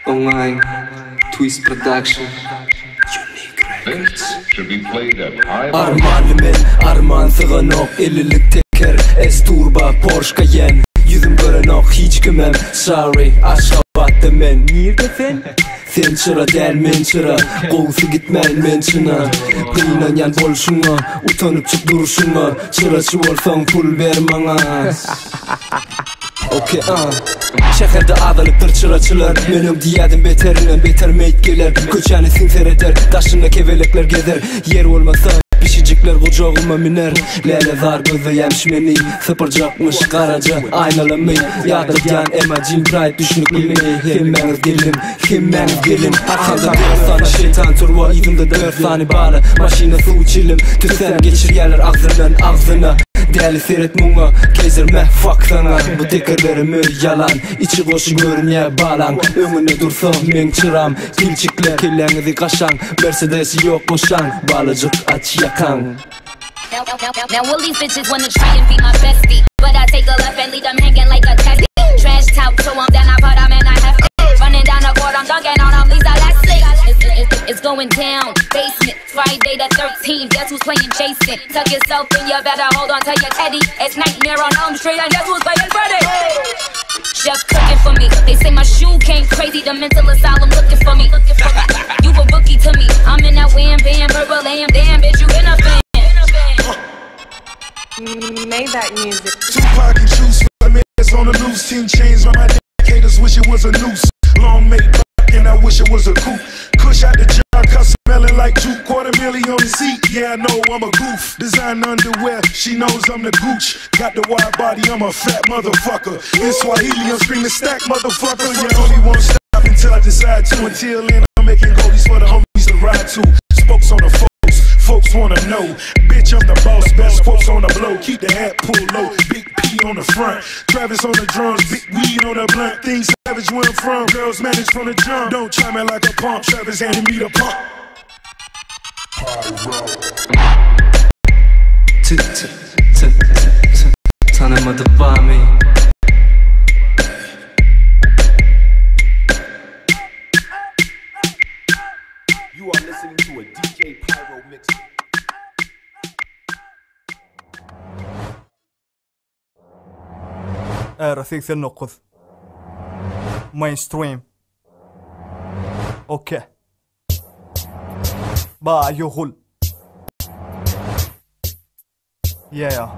Online Twist Production. This should be played at high Armanımın arman sığınok elilik teker Esturba Porsche Cayenne Yüzüm görünok hiç kimem Sorry aşağı battım ben Nerede sen? Sen çıra del men çıra Qoğusu gitmen men çına Qiynayan bolşuna Utanıp çık duruşuna Çıraçı olsan pul ver bana Okay, Şehirde adalıptır Chyrachylar Menem diyadım beterinden beter meyit geler Köçəni sinser eder, taşında kevelekler gezer Yer olmasa pişicikler kucağıma miner Lele zar gözle yemiş meni Sıpırcakmış karaca aynalamay Yadırgan emacin pride düşünük bilmeyi Hemmeniz gelin Arkamda 4 tane şeytan turva İzimde 4 tane bağlı Maşina su uçilim Tüsen geçir yerler ağzına Deli seyret munga Kezirme fuck sana Bu tekerlerimi yalan İçi boşu görünye balan Önüne dursam men çıram Kilçikler kellenizi kaşan Mercedes'i yok boşan Balıcık aç yakan Now all these bitches wanna try and be my bestie But I take a left and leave them hanging like a testy Trash talk to them, then I put them in a hefty Running down the court, I'm dunking on them, these are elastic It's going down, basement, Friday the 13th Guess who's playing Jason? Tuck yourself in, you better hold on to your teddy It's Nightmare on Elm Street and guess who's playing Freddy? Chef cooking for me, they say my shoe came crazy The mental asylum looking for me You a rookie to me, I'm in that wham bam, purple lamb Damn bitch, you been a fan Made that music. Tupac and juice for the minutes on the loose. 10 chains on my indicators, wish it was a noose. Long made back and I wish it was a coupe. Kush out the jar, cuss smelling like juke. $250,000 on the seat, yeah I know I'm a goof. Design underwear, she knows I'm the gooch. Got the wide body, I'm a fat motherfucker. In Swahili, I'm screaming stack motherfucker. You only won't stop until I decide to. Until then, I'm making goldies for the homies to ride to. Spokes on the folks wanna know. Bitch, I'm the boss, best quotes on the blow. Keep the hat pulled low, big P on the front. Travis on the drums, big weed on the blunt. Things savage where I'm from, girls manage from the jump. Don't try me like a pump, Travis handed me the pump. Tanımadı bami You are listening to a DJ Pyro mix. رصيص النقص mainstream اوكي با يغل yeah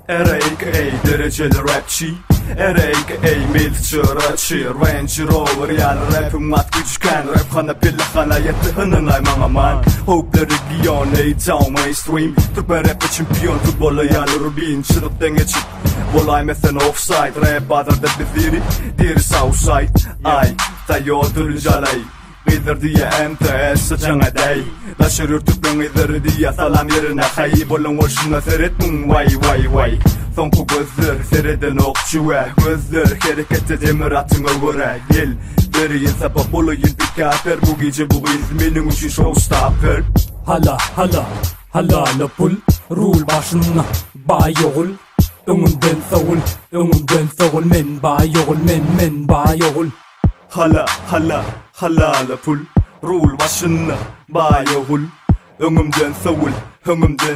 R.A.K.A. dereceli rapçi R.A.K.A. Chyrachylar Range Rover yani rap'im mat güçken Rap khana pillahana yettihinin ay mangaman Hope the region A-Town mainstream Türkmen rap'e çimpiyon futbola yani Rubin Çırıktan geçip Volay methen offside Rap adırda bithiri Diri southside Ay tayo jalay Gider diye MTS saçana day Laşır yurtuktan gider diye salam yerine Xayib olan varşına seretun Vay Thonku gözler sereden okçuğa Gözler harekette demiratın öğre Gel Beriyin sabah olayın pikaper Bu gece bu izmenin için showstopper Hala pul Rul başına Bayogul Önümden savul Men bayogul men bayogul Hala pul Rul başına Bayogul Önümden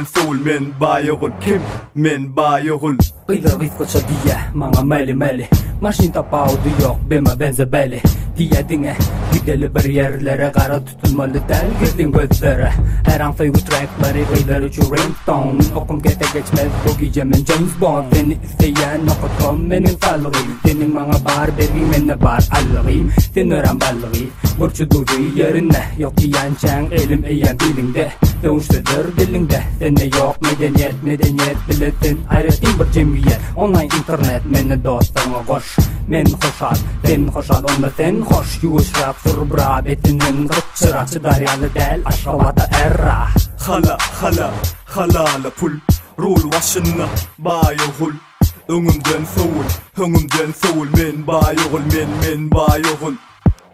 savul men bayogul Kim men bayogul Qidar qidqacha diye mga mali Maşin tapaudu yok bema benzebeli Diye dinge Gideli bir yerlere Kara tutulmalı del girdin gözlere Her an feygu trackları Qidar uçu ringtone Okum kete geçmez bu gece men James Bond Seni isteyen okutum benim salgı Senin mga bar bergi menne bar algı Sen öğren balgı Burçu dudu yerine Yok diyen çen elim eyen dilinde Dönüştedir dilinde Sende yok medeniyet biletin Hayretin bir cemiyet Online internet meni dostana koş Men hoşal sen hoşal onda sen hoş Yuş rap sur bra betinin Çıracı daryalı del aşağıda erra Hala pul Rul başına bayogul Önümden savul men bayogul men bayogul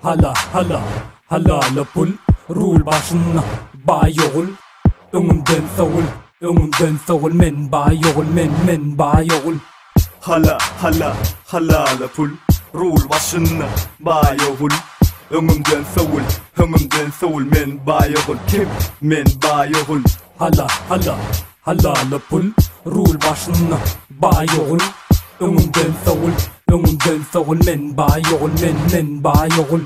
Hala pul Rul başına bayogul Önümden savul men bayogul men bayogul Halala pul Rul başına bayağul Ömümden savul men bayağul Kim men bayağul Halala pul Rul başına bayağul Ömümden savul men bayağul